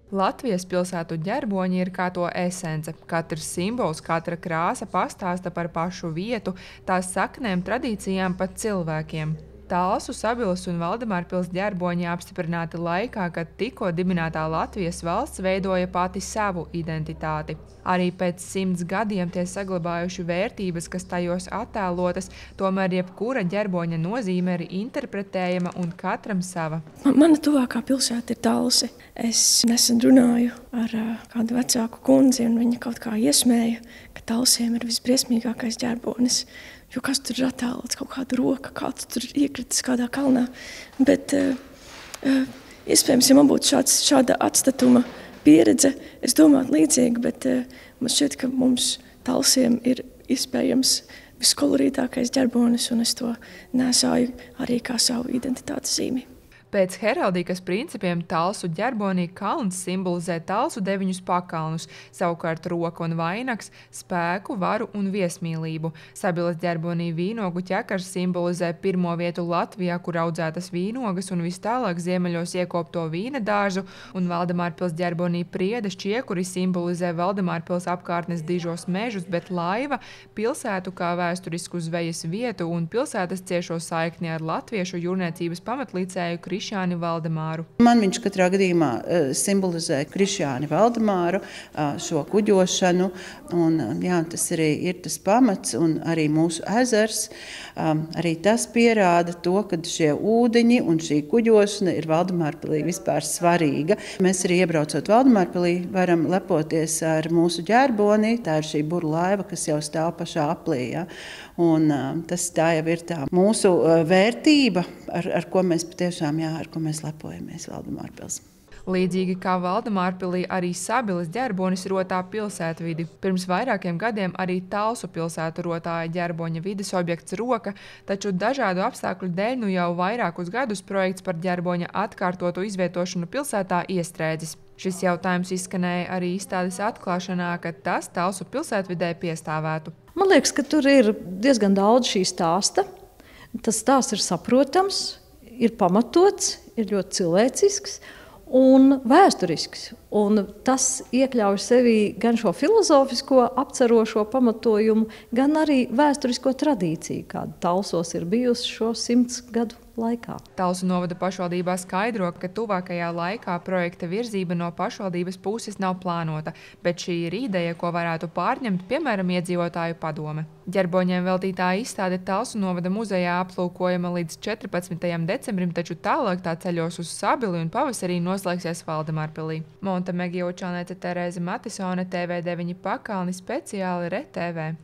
Latvijas pilsētu ģerboņi ir kā to esence. Katrs simbols, katra krāsa pastāsta par pašu vietu, tās saknēm, tradīcijām, pat cilvēkiem. Talsu, Sabilas un Valdemārpils ģerboņi apstiprināti laikā, kad tikko dibinātā Latvijas valsts veidoja pati savu identitāti. Arī pēc 100 gadiem tie saglabājuši vērtības, kas tajos attēlotas, tomēr jebkura ģerboņa nozīme ir interpretējama un katram sava. Mana tuvākā pilsēta ir Talsi. Es nesen runāju ar kādu vecāku kundzi, un viņa kaut kā iesmēja, ka Talsiem ir visbriesmīgākais ģerbonis. Jo kas tur ir attēlots, kaut kāda roka, kāds tur iekritis kādā kalnā. Bet iespējams, ja man būtu šāda atstatuma pieredze, es domātu līdzīgi, bet man šķiet, ka mums Talsiem ir iespējams viskolorītākais ģerbonis, un es to nesāju arī kā savu identitātes zīmi. Pēc heraldikas principiem Talsu ģerbonī kalns simbolizē Talsu 9 pakalnus, savukārt roka un vainags spēku, varu un viesmīlību. Sabilas ģerbonī vīnogu ķekars simbolizē pirmo vietu Latvijā, kur audzētas vīnogas un vis tālāk ziemeļos iekopto vīna dārzu, un Valdemārpils ģerbonī priedes čiekuri simbolizē Valdemārpils apkārtnes dižos mežus, bet laiva pilsētu kā vēsturisku zvejas vietu un pilsētas ciešo saikni ar latviešu jūrniecības pamatlicēju Krišjāni Valdemāru. Man viņš katrā gadījumā simbolizē Krišjāni Valdemāru, šo kuģošanu, un jā, tas arī ir tas pamats, un arī mūsu ezers. Arī tas pierāda to, ka šie ūdeņi un šī kuģošana ir Valdemārpilī vispār svarīga. Mēs arī iebraucot Valdemārpilī varam lepoties ar mūsu ģerboni, tā ir šī buru laiva, kas jau stāv pašā aplī. Ja? Un tā jau ir tā mūsu vērtība, ar ko mēs patiešām, jā, ar ko mēs lepojamies Valdemārpils. Līdzīgi kā Valdemārpilī, arī Sabilas ģerbonis rotā pilsētvidi. Pirms vairākiem gadiem arī Talsu pilsētu rotāja ģerboņa vides objekts Roka, taču dažādu apstākļu dēļ nu jau vairākus gadus projekts par ģerboņa atkārtotu izvietošanu pilsētā iestrēdzis. Šis jautājums izskanēja arī izstādes atklāšanā, kad tas Talsu pilsētvidē piestāvētu. Man liekas, ka tur ir diezgan daudz šī stāsta. Tas stāsts ir saprotams, ir pamatots, ir ļoti cilvēcisks un vēsturisks. Un tas iekļauj sevī gan šo filozofisko apcerošo pamatojumu, gan arī vēsturisko tradīciju, kāda Talsos ir bijusi šo 100 gadu laikā. Talsu novada pašvaldībā skaidro, ka tuvākajā laikā projekta virzība no pašvaldības puses nav plānota, bet šī ir ideja, ko varētu pārņemt, piemēram, iedzīvotāju padome. Ģerboņiem veltītā izstāde Talsu novada muzejā aplūkojama līdz 14. decembrim, taču tālāk tā ceļos uz Sabili un pavasarī noslēgsies Valdemārpilī. Monta Megija Učalniece, Terēze Matisone, TV9 pakalni speciāli RTV.